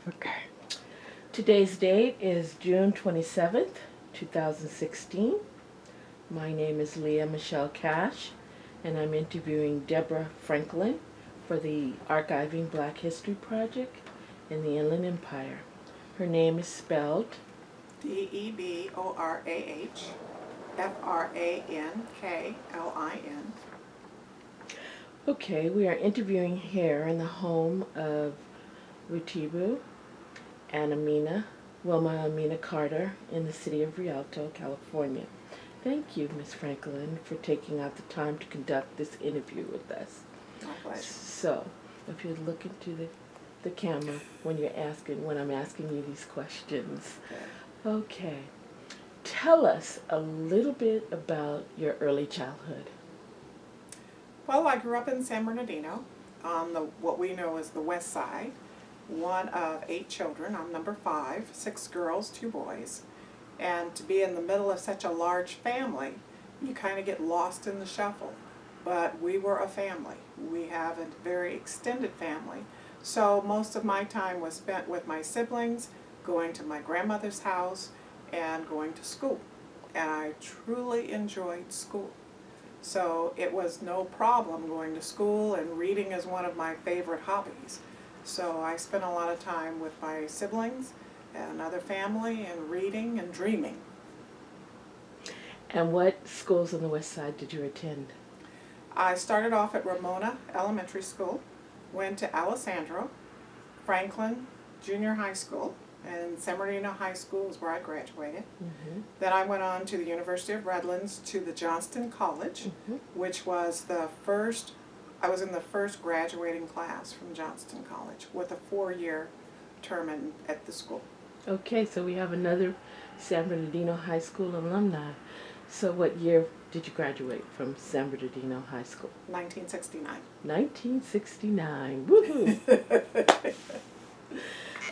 Okay. Today's date is June 27th, 2016. My name is Leah Michelle Cash, and I'm interviewing Deborah Franklin for the Archiving Black History Project in the Inland Empire. Her name is spelled Deborah Franklin. Okay, we are interviewing here in the home of Rutibu and Wilma Amina Carter in the city of Rialto, California. Thank you, Ms. Franklin, for taking out the time to conduct this interview with us. My pleasure. So, if you look into the camera when I'm asking you these questions. Okay. Tell us a little bit about your early childhood. Well, I grew up in San Bernardino on what we know as the west side. One of 8 children. I'm number 5, 6 girls, 2 boys. And to be in the middle of such a large family, you kind of get lost in the shuffle. But we were a family. We have a very extended family. So most of my time was spent with my siblings, going to my grandmother's house, and going to school. And I truly enjoyed school. So it was no problem going to school, and reading is one of my favorite hobbies. So I spent a lot of time with my siblings and other family and reading and dreaming. And what schools on the west side did you attend? I started off at Ramona Elementary School, went to Alessandro, Franklin Junior High School, and San Bernardino High School is where I graduated. Mm-hmm. Then I went on to the University of Redlands to the Johnston College, Mm-hmm. which was I was in the first graduating class from Johnston College with a 4-year term at the school. Okay, so we have another San Bernardino High School alumni. So what year did you graduate from San Bernardino High School? 1969. 1969. Woohoo!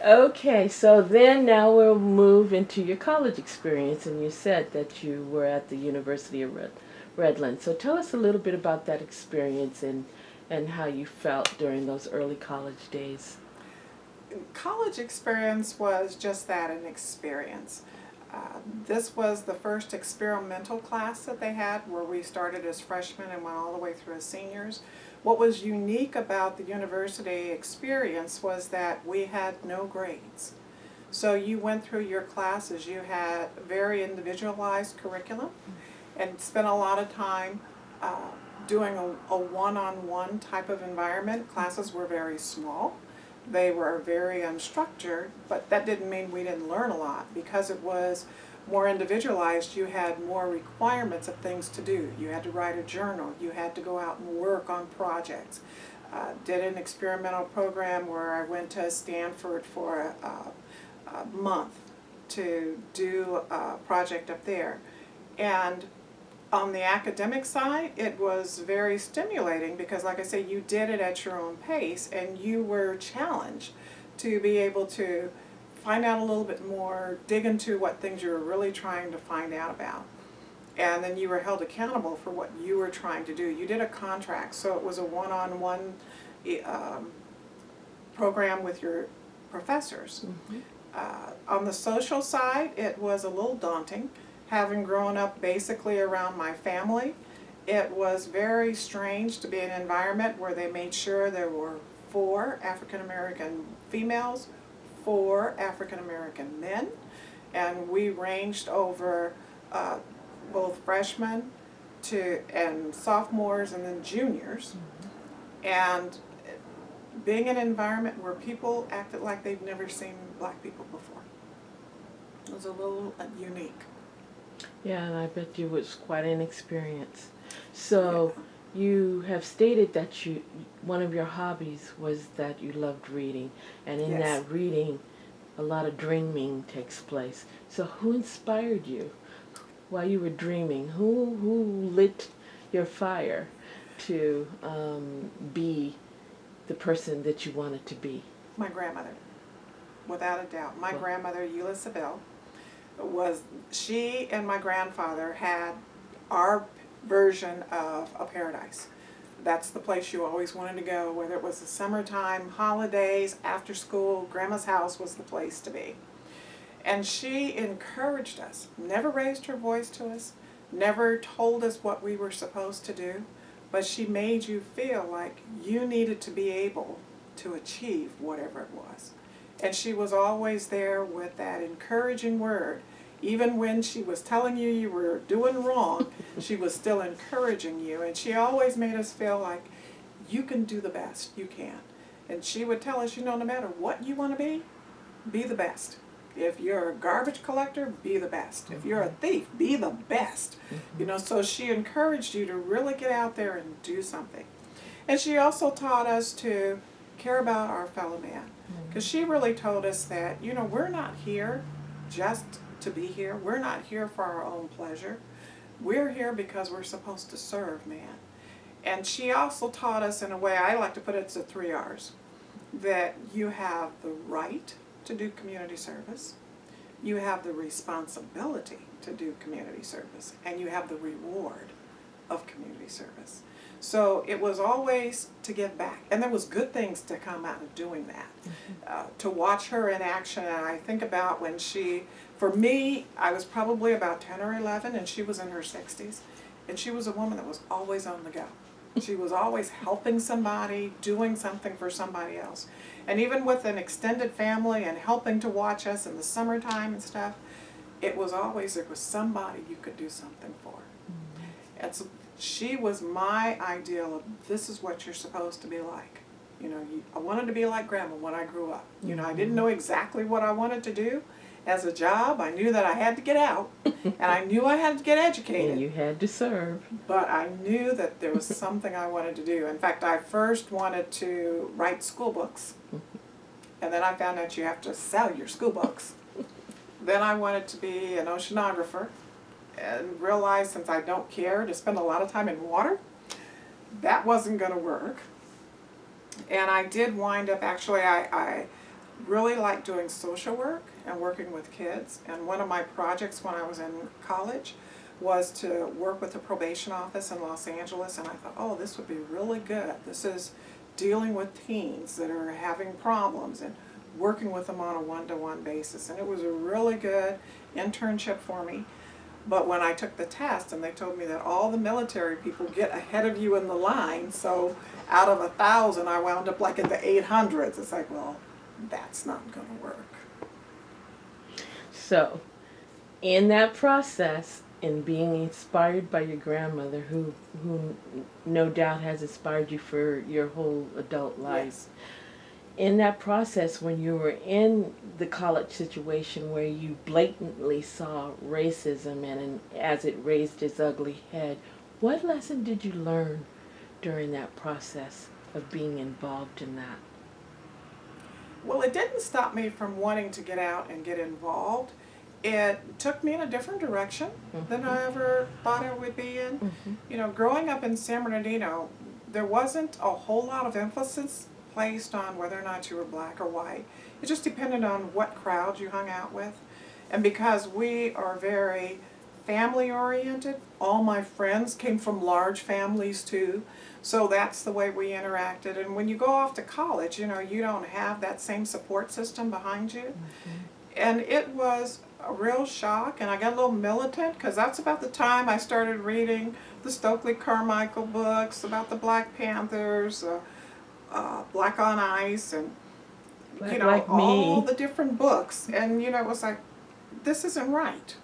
Okay, so then now we'll move into your college experience, and you said that you were at the University of Redlands. So tell us a little bit about that experience and how you felt during those early college days. College experience was just that, an experience. This was the first experimental class that they had, where we started as freshmen and went all the way through as seniors. What was unique about the university experience was that we had no grades. So you went through your classes, you had very individualized curriculum, and spent a lot of time doing a one-on-one type of environment. Classes were very small. They were very unstructured, but that didn't mean we didn't learn a lot. Because it was more individualized, you had more requirements of things to do. You had to write a journal. You had to go out and work on projects. Did an experimental program where I went to Stanford for a month to do a project up there. And on the academic side, it was very stimulating because, like I say, you did it at your own pace and you were challenged to be able to find out a little bit more, dig into what things you were really trying to find out about. And then you were held accountable for what you were trying to do. You did a contract, so it was a one-on-one program with your professors. Mm-hmm. On the social side, it was a little daunting. Having grown up basically around my family, it was very strange to be in an environment where they made sure there were 4 African American females, 4 African American men, and we ranged over both freshmen and sophomores and then juniors. Mm-hmm. And being in an environment where people acted like they've never seen black people before. It was a little unique. Yeah, and I bet you it was quite an experience. So you have stated that one of your hobbies was that you loved reading, and in that reading, a lot of dreaming takes place. So who inspired you while you were dreaming? Who lit your fire to be the person that you wanted to be? My grandmother, without a doubt. My grandmother, Eula Sabelle, she and my grandfather had our version of a paradise. That's the place you always wanted to go, whether it was the summertime, holidays, after school. Grandma's house was the place to be. And she encouraged us, never raised her voice to us, never told us what we were supposed to do, but she made you feel like you needed to be able to achieve whatever it was. And she was always there with that encouraging word. Even when she was telling you you were doing wrong, she was still encouraging you. And she always made us feel like you can do the best you can. And she would tell us, no matter what you want to be the best. If you're a garbage collector, be the best. If you're a thief, be the best. So she encouraged you to really get out there and do something. And she also taught us to care about our fellow man. Because she really told us that, we're not here just to be here. We're not here for our own pleasure. We're here because we're supposed to serve man. And she also taught us, in a way I like to put it, it's the 3 R's, that you have the right to do community service, you have the responsibility to do community service, and you have the reward of community service. So it was always to give back, and there was good things to come out of doing that. To watch her in action, and I think about when for me, I was probably about 10 or 11, and she was in her 60s, and she was a woman that was always on the go. She was always helping somebody, doing something for somebody else. And even with an extended family and helping to watch us in the summertime and stuff, it was always, there was somebody you could do something for. And so she was my ideal of, this is what you're supposed to be like. I wanted to be like Grandma when I grew up. I didn't know exactly what I wanted to do as a job. I knew that I had to get out, and I knew I had to get educated. And you had to serve. But I knew that there was something I wanted to do. In fact, I first wanted to write school books, and then I found out you have to sell your school books. Then I wanted to be an oceanographer, and realized, since I don't care to spend a lot of time in water, that wasn't going to work. And I did wind up, actually, I really liked doing social work and working with kids. And one of my projects when I was in college was to work with the probation office in Los Angeles. And I thought, oh, this would be really good. This is dealing with teens that are having problems and working with them on a one-to-one basis. And it was a really good internship for me. But when I took the test, and they told me that all the military people get ahead of you in the line, so out of 1,000, I wound up like in the 800s. It's like, well, that's not going to work. So, in that process, in being inspired by your grandmother, who no doubt has inspired you for your whole adult life, Yes. In that process, when you were in the college situation where you blatantly saw racism and as it raised its ugly head, what lesson did you learn during that process of being involved in that? Well, it didn't stop me from wanting to get out and get involved. It took me in a different direction than I ever thought I would be in. Growing up in San Bernardino, there wasn't a whole lot of emphasis placed on whether or not you were black or white. It just depended on what crowd you hung out with. And because we are very family oriented, all my friends came from large families too. So that's the way we interacted. And when you go off to college, you don't have that same support system behind you. And it was a real shock, and I got a little militant, because that's about the time I started reading the Stokely Carmichael books about the Black Panthers, Black on Ice, and Like all me. the different books. And it was like, this isn't right.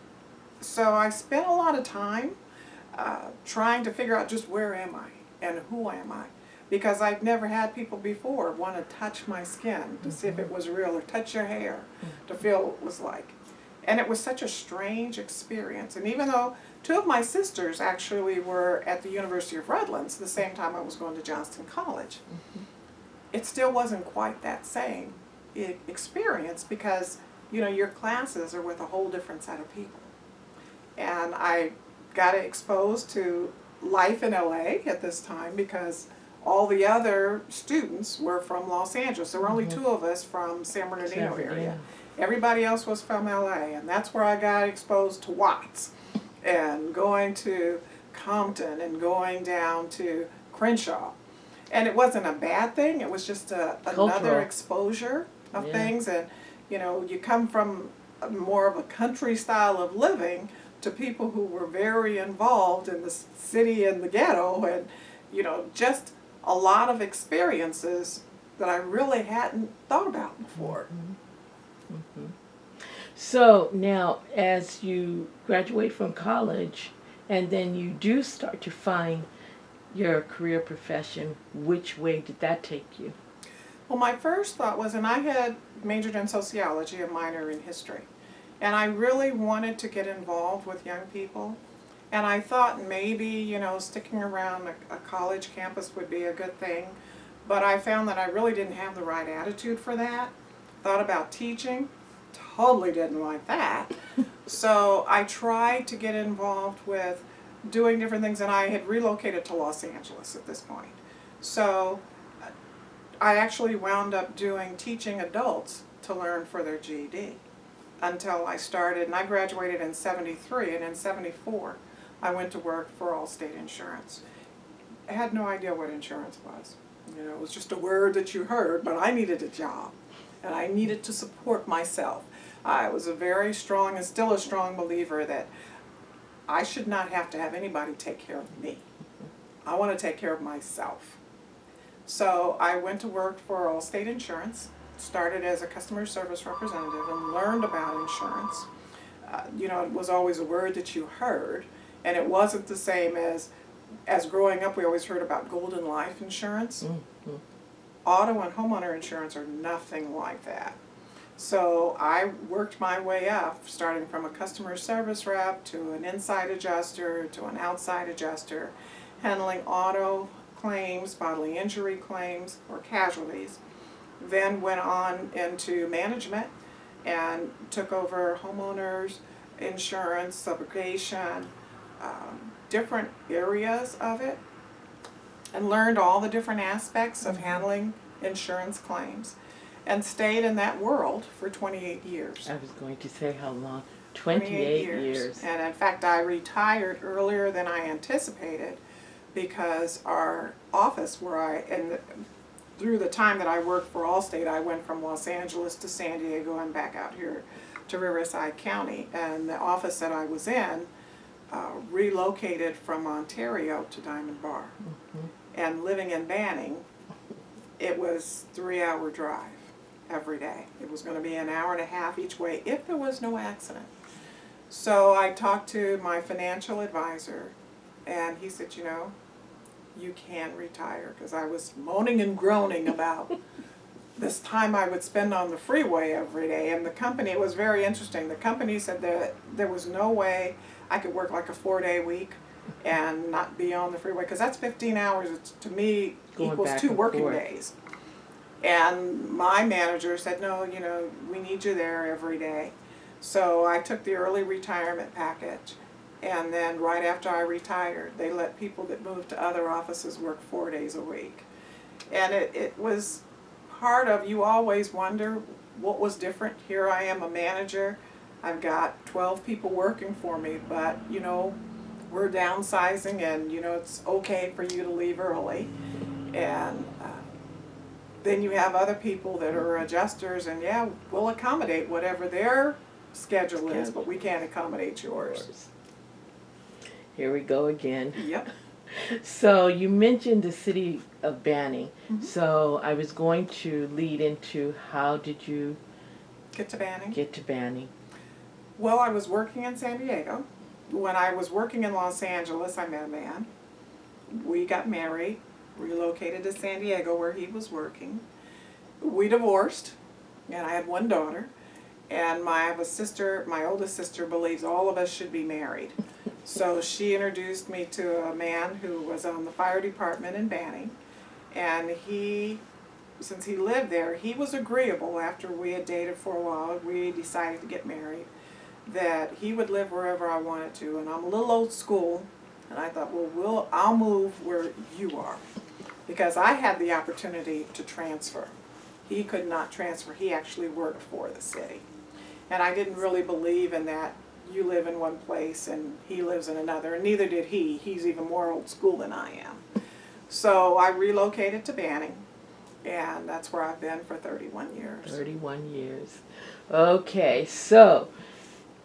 So I spent a lot of time trying to figure out just where am I and who am I, because I'd never had people before want to touch my skin to see if it was real, or touch your hair to feel what it was like. And it was such a strange experience. And even though 2 of my sisters actually were at the University of Redlands the same time I was going to Johnston College, it still wasn't quite that same experience, because your classes are with a whole different set of people. And I got exposed to life in LA at this time, because all the other students were from Los Angeles. There were only 2 of us from San Bernardino area. Everybody else was from LA, and that's where I got exposed to Watts, and going to Compton, and going down to Crenshaw. And it wasn't a bad thing, it was just another Cultural. exposure of Yeah. things. And, you know, you come from more of a country style of living to people who were very involved in the city and the ghetto, and, you know, just a lot of experiences that I really hadn't thought about before. So now, as you graduate from college, and then you do start to find your career profession, which way did that take you? Well, my first thought was, and I had majored in sociology, a minor in history, and I really wanted to get involved with young people. And I thought maybe, you know, sticking around a college campus would be a good thing, but I found that I really didn't have the right attitude for that. Thought about teaching, totally didn't like that. So I tried to get involved with doing different things, and I had relocated to Los Angeles at this point. So I actually wound up teaching adults to learn for their GED until I started, and I graduated in '73, and in '74 I went to work for Allstate Insurance. I had no idea what insurance was. You know, it was just a word that you heard, but I needed a job, and I needed to support myself. I was a very strong, and still a strong believer that I should not have to have anybody take care of me. I want to take care of myself. So I went to work for Allstate Insurance, started as a customer service representative, and learned about insurance. You know, it was always a word that you heard, and it wasn't the same as growing up. We always heard about golden life insurance. Mm-hmm. Auto and homeowner insurance are nothing like that. So I worked my way up, starting from a customer service rep to an inside adjuster to an outside adjuster, handling auto claims, bodily injury claims, or casualties. Then went on into management and took over homeowners insurance, subrogation, different areas of it, and learned all the different aspects of handling insurance claims, and stayed in that world for 28 years. I was going to say how long. 28 years. And in fact, I retired earlier than I anticipated because our office through the time that I worked for Allstate, I went from Los Angeles to San Diego and back out here to Riverside County. And the office that I was in relocated from Ontario to Diamond Bar. Mm-hmm. And living in Banning, it was 3-hour drive every day. It was going to be an hour and a half each way if there was no accident. So I talked to my financial advisor, and he said, you know, you can retire, because I was moaning and groaning about this time I would spend on the freeway every day. And the company, it was very interesting, the company said that there was no way I could work like a 4-day week and not be on the freeway, because that's 15 hours, it's, to me, Going equals back 2 and working forth. days. And my manager said, no, you know, we need you there every day. So I took the early retirement package, and then right after I retired, they let people that moved to other offices work 4 days a week. And it was part of, you always wonder what was different. Here I am, a manager, I've got 12 people working for me, but you know, we're downsizing, and you know, it's okay for you to leave early. And then you have other people that are adjusters, and yeah, we'll accommodate whatever their schedule is, but we can't accommodate yours. Here we go again. Yep. So you mentioned the city of Banning. Mhm. So I was going to lead into how did you Get to Banning. get to Banning? Well, I was working in San Diego. When I was working in Los Angeles, I met a man. We got married, relocated to San Diego where he was working. We divorced, and I had one daughter. And my oldest sister believes all of us should be married. So she introduced me to a man who was on the fire department in Banning. And since he lived there, he was agreeable after we had dated for a while. We decided to get married, that he would live wherever I wanted to. And I'm a little old school, and I thought, well, I'll move where you are, because I had the opportunity to transfer. He could not transfer. He actually worked for the city. And I didn't really believe in that. You live in one place and he lives in another, and neither did he. He's even more old school than I am. So I relocated to Banning, and that's where I've been for 31 years. 31 years. Okay, so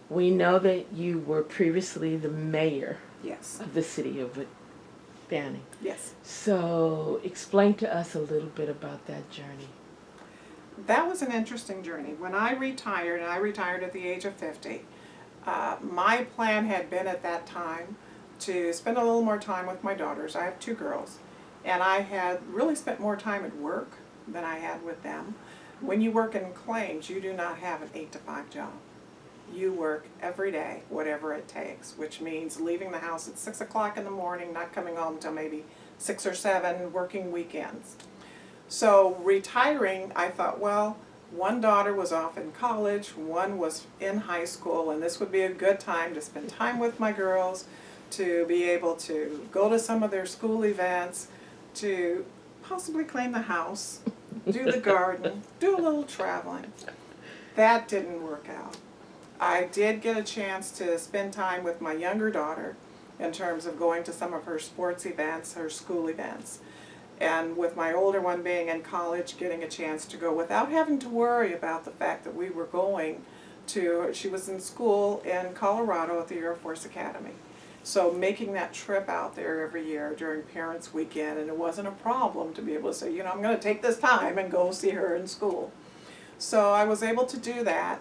we know that you were previously the mayor Yes. of the city of Banning. Yes. So explain to us a little bit about that journey. That was an interesting journey. When I retired, and I retired at the age of 50, my plan had been at that time to spend a little more time with my daughters. I have 2 girls, and I had really spent more time at work than I had with them. When you work in claims, you do not have an 8 to 5 job. You work every day, whatever it takes, which means leaving the house at 6 o'clock in the morning, not coming home until maybe 6 or 7, working weekends. So retiring, I thought, well, one daughter was off in college, one was in high school, and this would be a good time to spend time with my girls, to be able to go to some of their school events, to possibly clean the house, do the garden, do a little traveling. That didn't work out. I did get a chance to spend time with my younger daughter in terms of going to some of her sports events, her school events. And with my older one being in college, getting a chance to go without having to worry about the fact that we were going to, she was in school in Colorado at the Air Force Academy. So making that trip out there every year during Parents' Weekend, and it wasn't a problem to be able to say, you know, I'm going to take this time and go see her in school. So I was able to do that,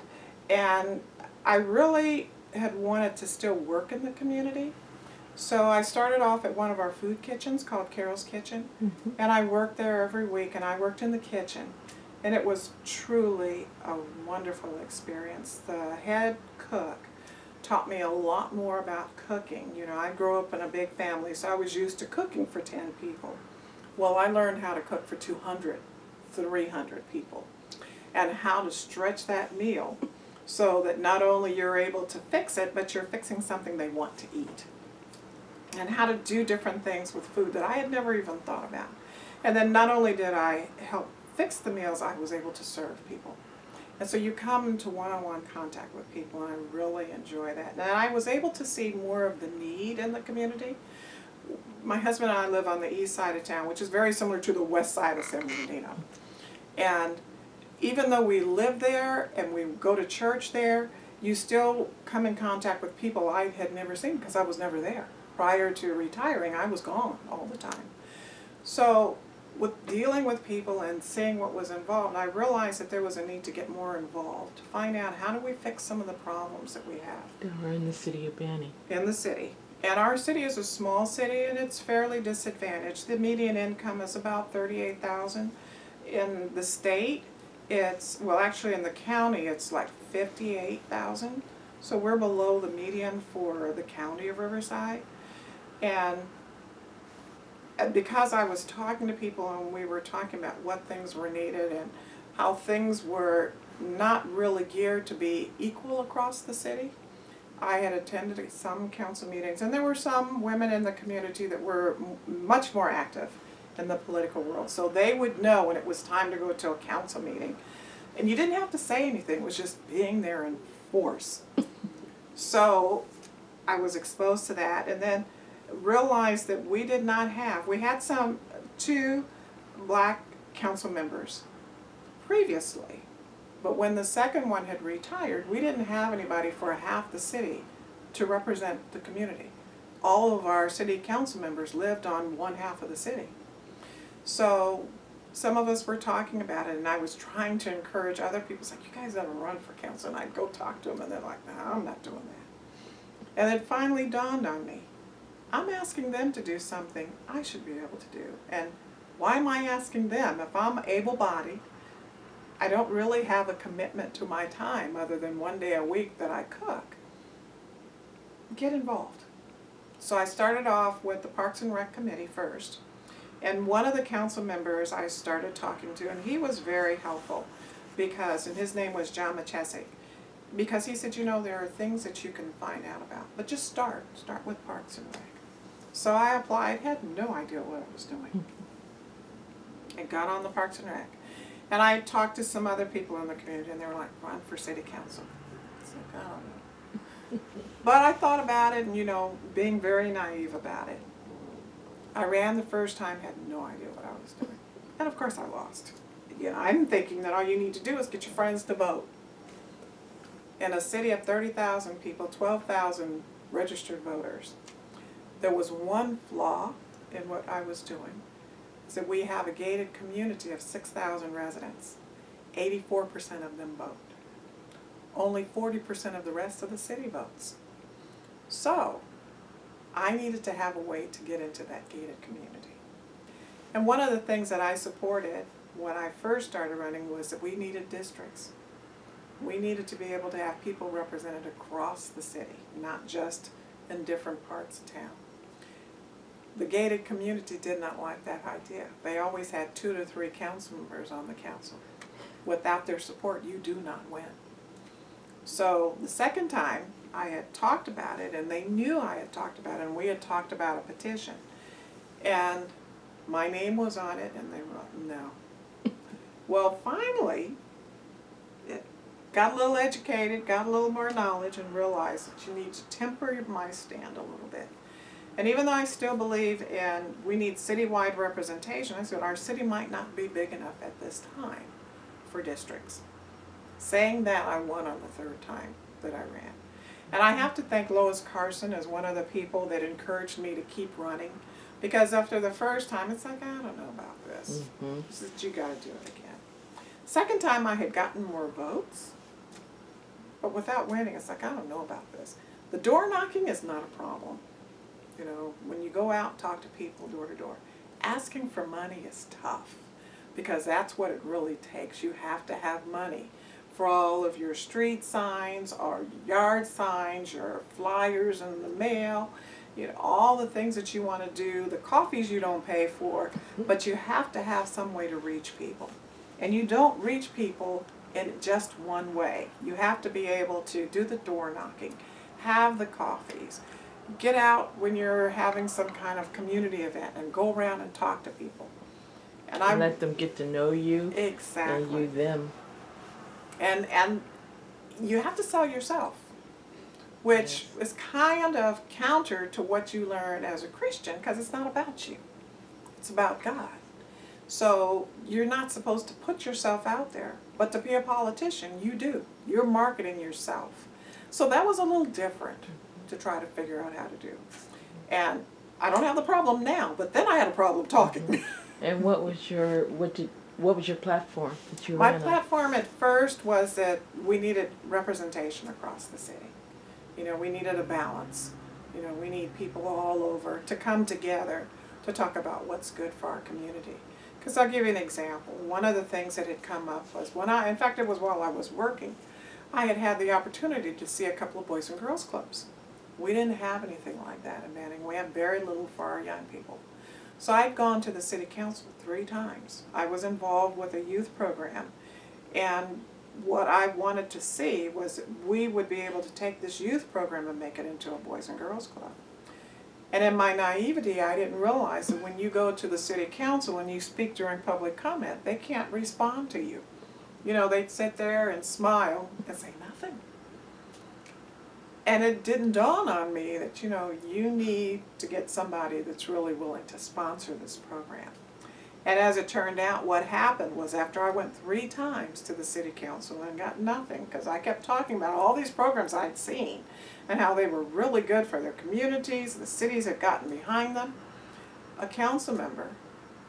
and I really had wanted to still work in the community. So I started off at one of our food kitchens called Carol's Kitchen, and I worked there every week, and I worked in the kitchen, and it was truly a wonderful experience. The head cook taught me a lot more about cooking. You know, I grew up in a big family, so I was used to cooking for 10 people. Well, I learned how to cook for 200, 300 people, and how to stretch that meal so that not only you're able to fix it, but you're fixing something they want to eat. And how to do different things with food that I had never even thought about. And then not only did I help fix the meals, I was able to serve people. And so you come into one-on-one contact with people, and I really enjoy that. And I was able to see more of the need in the community. My husband and I live on the east side of town, which is very similar to the west side of San Bernardino. And even though we live there and we go to church there, you still come in contact with people I had never seen because I was never there. Prior to retiring, I was gone all the time. So with dealing with people and seeing what was involved, I realized that there was a need to get more involved, to find out how do we fix some of the problems that we have. We're in the city of Banning. In the city. And our city is a small city, and it's fairly disadvantaged. The median income is about $38,000. In the state, it's, well, actually in the county, it's like $58,000. So we're below the median for the county of Riverside. And because I was talking to people and we were talking about what things were needed and how things were not really geared to be equal across the city, I had attended some council meetings, and there were some women in the community that were much more active in the political world. So they would know when it was time to go to a council meeting. And you didn't have to say anything, it was just being there in force. So I was exposed to that, and then realized that we did not have, we had 2 black council members previously, but when the second one had retired, we didn't have anybody for half the city to represent the community. All of our city council members lived on one half of the city. So some of us were talking about it, and I was trying to encourage other people. It's like, you guys ever run for council? And I'd go talk to them, and they're like, no, I'm not doing that. And it finally dawned on me, I'm asking them to do something I should be able to do. And why am I asking them? If I'm able-bodied, I don't really have a commitment to my time other than one day a week that I cook. Get involved. So I started off with the Parks and Rec Committee first. And one of the council members I started talking to, and he was very helpful because, and his name was John Machesic, because he said, you know, there are things that you can find out about, but just start with Parks and Rec. So I applied, had no idea what I was doing, and got on the Parks and Rec. And I talked to some other people in the community, and they were like, run for city council. I was like, I don't know. But I thought about it, and, you know, being very naive about it. I ran the first time, had no idea what I was doing. And of course I lost. I'm thinking that all you need to do is get your friends to vote. In a city of 30,000 people, 12,000 registered voters, there was one flaw in what I was doing. Is that we have a gated community of 6,000 residents. 84% of them vote. Only 40% of the rest of the city votes. So, I needed to have a way to get into that gated community. And one of the things that I supported when I first started running was that we needed districts. We needed to be able to have people represented across the city, not just in different parts of town. The gated community did not like that idea. They always had 2 to 3 council members on the council. Without their support, you do not win. So the second time I had talked about it, and they knew I had talked about it, and we had talked about a petition. And my name was on it, and they were, no. Well, finally, it got a little educated, got a little more knowledge, and realized that you need to temper my stand a little bit. And even though I still believe in we need citywide representation, I said our city might not be big enough at this time for districts. Saying that, I won on the 3rd time that I ran. And I have to thank Lois Carson as one of the people that encouraged me to keep running. Because after the first time, it's like, I don't know about this. She said, you gotta do it again. Second time I had gotten more votes, but without winning, it's like, I don't know about this. The door knocking is not a problem. You know, when you go out and talk to people door to door, asking for money is tough because that's what it really takes. You have to have money for all of your street signs or yard signs, your flyers in the mail, you know, all the things that you want to do, the coffees you don't pay for, but you have to have some way to reach people. And you don't reach people in just one way. You have to be able to do the door knocking, have the coffees, get out when you're having some kind of community event and go around and talk to people. And let them get to know you. Exactly. And you them. And you have to sell yourself, which is kind of counter to what you learn as a Christian, because it's not about you. It's about God. So you're not supposed to put yourself out there, but to be a politician, you do. You're marketing yourself. So that was a little different to try to figure out how to do. And I don't have the problem now, but then I had a problem talking. And what was your platform that you My ran on? platform at first was that we needed representation across the city. You know, we needed a balance. You know, we need people all over to come together to talk about what's good for our community. Because I'll give you an example. One of the things that had come up was in fact it was while I was working, I had the opportunity to see a couple of Boys and Girls Clubs. We didn't have anything like that in Manning. We have very little for our young people. So I'd gone to the city council 3 times. I was involved with a youth program, and what I wanted to see was that we would be able to take this youth program and make it into a Boys and Girls Club. And in my naivety, I didn't realize that when you go to the city council and you speak during public comment, they can't respond to you. You know, they'd sit there and smile and say nothing. And it didn't dawn on me that, you know, you need to get somebody that's really willing to sponsor this program. And as it turned out, what happened was after I went 3 times to the city council and got nothing, because I kept talking about all these programs I'd seen and how they were really good for their communities, the cities had gotten behind them, a council member,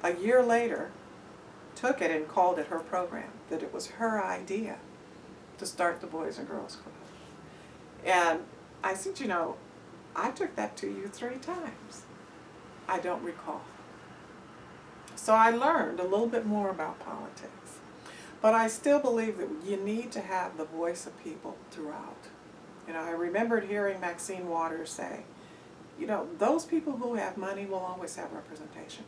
a year later, took it and called it her program, that it was her idea to start the Boys and Girls Club. And I said, you know, I took that to you 3 times. I don't recall. So I learned a little bit more about politics. But I still believe that you need to have the voice of people throughout. You know, I remembered hearing Maxine Waters say, you know, those people who have money will always have representation.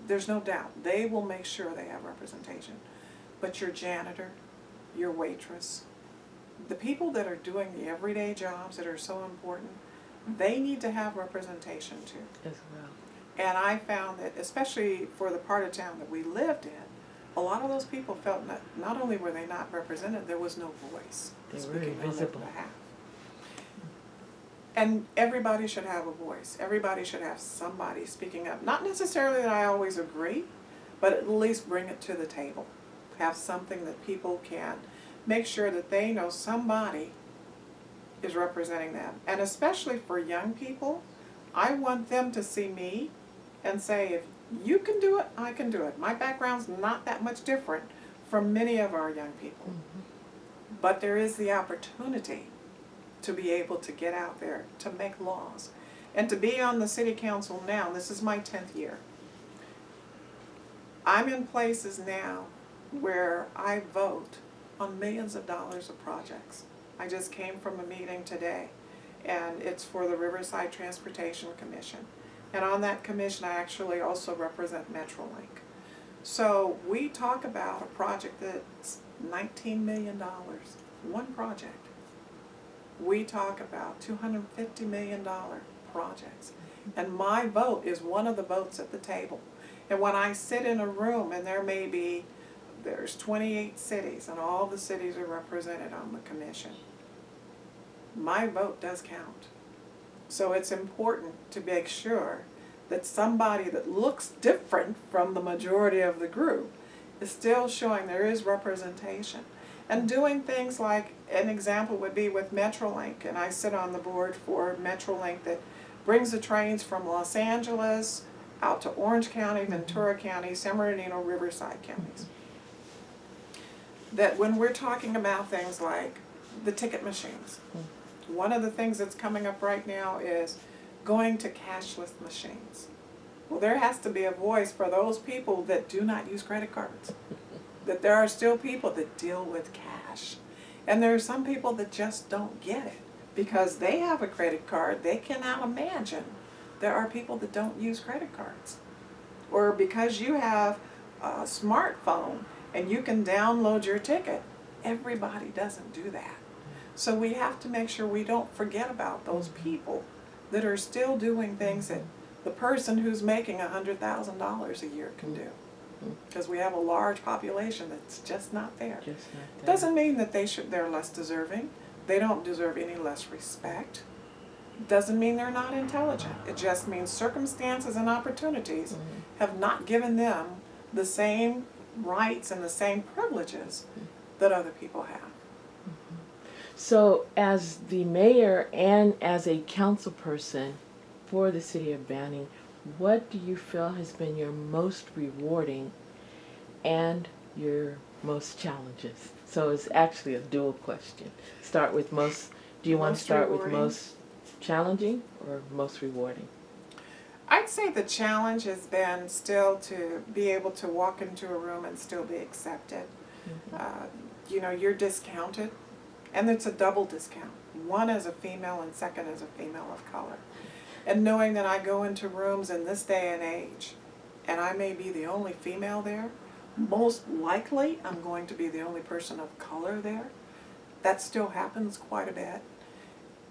There's no doubt. They will make sure they have representation. But your janitor, your waitress, the people that are doing the everyday jobs that are so important, they need to have representation too. As well. And I found that, especially for the part of town that we lived in, a lot of those people felt not only were they not represented, there was no voice They were speaking on their invisible. behalf. And everybody should have a voice. Everybody should have somebody speaking up. Not necessarily that I always agree, but at least bring it to the table. Have something that people can make sure that they know somebody is representing them. And especially for young people, I want them to see me and say, if you can do it, I can do it. My background's not that much different from many of our young people. But there is the opportunity to be able to get out there, to make laws. And to be on the city council now, this is my 10th year. I'm in places now where I vote on millions of dollars of projects. I just came from a meeting today, and it's for the Riverside Transportation Commission. And on that commission, I actually also represent MetroLink. So we talk about a project that's $19 million, one project. We talk about $250 million projects. And my vote is one of the votes at the table. And when I sit in a room and there's 28 cities and all the cities are represented on the commission, my vote does count. So it's important to make sure that somebody that looks different from the majority of the group is still showing there is representation. And doing things like, an example would be with MetroLink, and I sit on the board for MetroLink that brings the trains from Los Angeles out to Orange County, Ventura County, San Bernardino, Riverside counties. That when we're talking about things like the ticket machines, one of the things that's coming up right now is going to cashless machines. Well, there has to be a voice for those people that do not use credit cards. That there are still people that deal with cash. And there are some people that just don't get it. Because they have a credit card, they cannot imagine there are people that don't use credit cards. Or because you have a smartphone and you can download your ticket, everybody doesn't do that. So we have to make sure we don't forget about those people that are still doing things that the person who's making $100,000 a year can do. Because we have a large population that's just not there. Doesn't mean that they're less deserving. They don't deserve any less respect. Doesn't mean they're not intelligent. It just means circumstances and opportunities have not given them the same rights and the same privileges that other people have. So as the mayor and as a council person for the city of Banning, what do you feel has been your most rewarding and your most challenges? So it's actually a dual question. Start with most, do you want to start with most challenging or most rewarding? I'd say the challenge has been still to be able to walk into a room and still be accepted. You're discounted, and it's a double discount. One as a female and second as a female of color. And knowing that I go into rooms in this day and age, and I may be the only female there, most likely I'm going to be the only person of color there. That still happens quite a bit.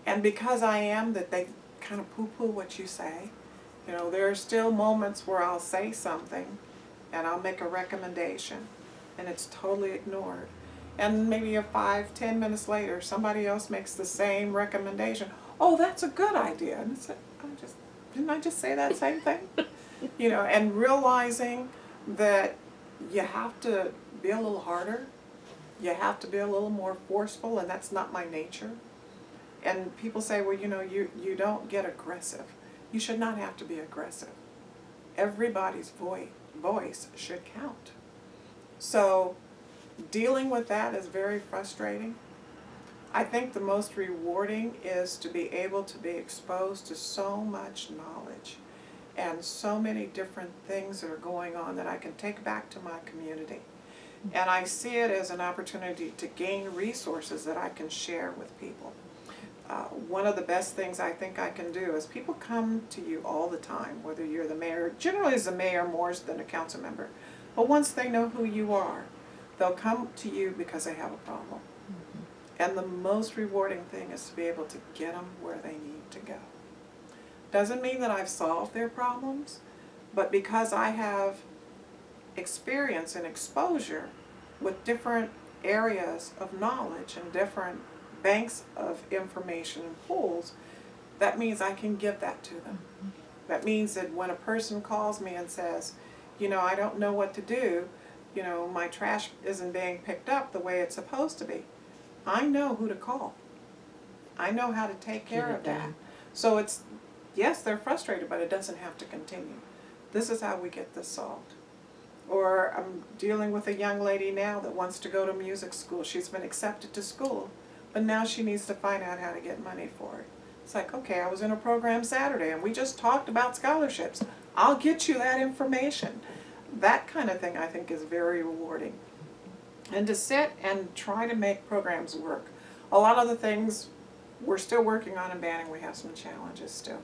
And because I am, that they kind of poo-poo what you say. There are still moments where I'll say something and I'll make a recommendation and it's totally ignored. And maybe 5-10 minutes later, somebody else makes the same recommendation. Oh, that's a good idea. And it's didn't I just say that same thing? And realizing that you have to be a little harder. You have to be a little more forceful, and that's not my nature. And people say, well, you don't get aggressive. You should not have to be aggressive. Everybody's voice should count. So dealing with that is very frustrating. I think the most rewarding is to be able to be exposed to so much knowledge and so many different things that are going on that I can take back to my community. And I see it as an opportunity to gain resources that I can share with people. One of the best things I think I can do is people come to you all the time, whether you're the mayor, generally as the mayor more than a council member, but once they know who you are, they'll come to you because they have a problem. And the most rewarding thing is to be able to get them where they need to go. Doesn't mean that I've solved their problems, but because I have experience and exposure with different areas of knowledge and different banks of information and pools, that means I can give that to them. That means that when a person calls me and says, you know, I don't know what to do, you know, my trash isn't being picked up the way it's supposed to be, I know who to call. I know how to take care of that. So it's, yes, they're frustrated, but it doesn't have to continue. This is how we get this solved. Or I'm dealing with a young lady now that wants to go to music school. She's been accepted to school, but now she needs to find out how to get money for it. It's like, okay, I was in a program Saturday and we just talked about scholarships. I'll get you that information. That kind of thing I think is very rewarding. And to sit and try to make programs work. A lot of the things we're still working on in Banning, we have some challenges still.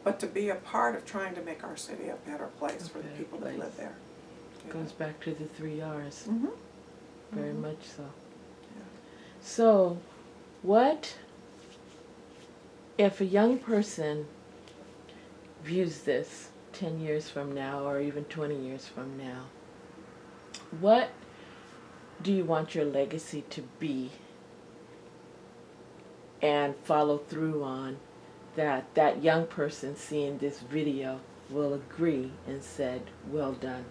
But to be a part of trying to make our city a better place for the people that live there. Goes back to the 3 R's. Mm-hmm. Very much so. Yeah. So, what if a young person views this 10 years from now or even 20 years from now? What do you want your legacy to be and follow through on that that young person seeing this video will agree and said, well done?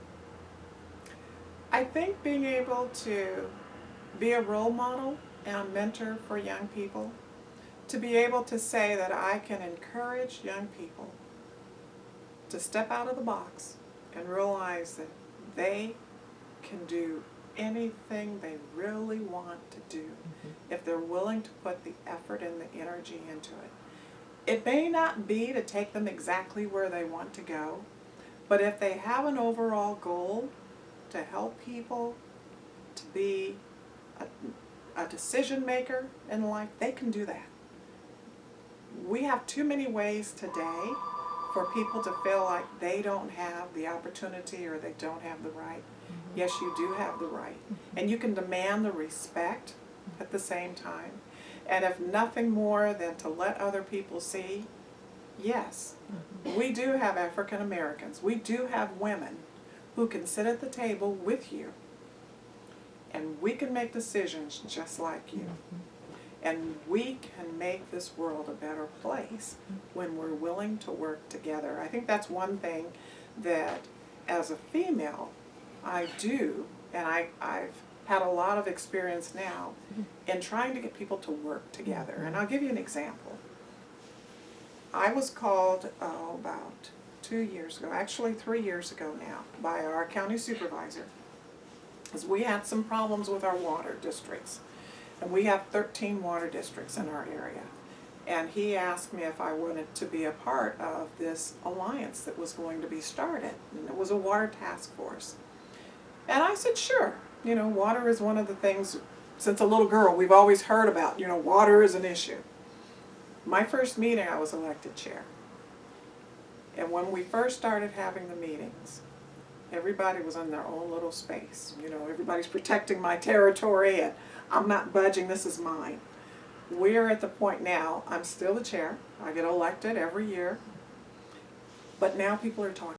I think being able to be a role model and a mentor for young people, to be able to say that I can encourage young people to step out of the box and realize that they can do anything they really want to do if they're willing to put the effort and the energy into it. It may not be to take them exactly where they want to go, but if they have an overall goal to help people to be a decision maker in life, they can do that. We have too many ways today for people to feel like they don't have the opportunity or they don't have the right. Yes, you do have the right. And you can demand the respect at the same time. And if nothing more than to let other people see, yes, we do have African Americans. We do have women who can sit at the table with you. And we can make decisions just like you. And we can make this world a better place when we're willing to work together. I think that's one thing that as a female I do, and I've had a lot of experience now in trying to get people to work together. And I'll give you an example. I was called about 2 years ago, actually 3 years ago now, by our county supervisor, because we had some problems with our water districts. And we have 13 water districts in our area. And he asked me if I wanted to be a part of this alliance that was going to be started. And it was a water task force. And I said, sure. You know, water is one of the things, since a little girl, we've always heard about, you know, water is an issue. My first meeting, I was elected chair. And when we first started having the meetings, everybody was in their own little space. You know, everybody's protecting my territory and I'm not budging, this is mine. We're at the point now, I'm still the chair. I get elected every year. But now people are talking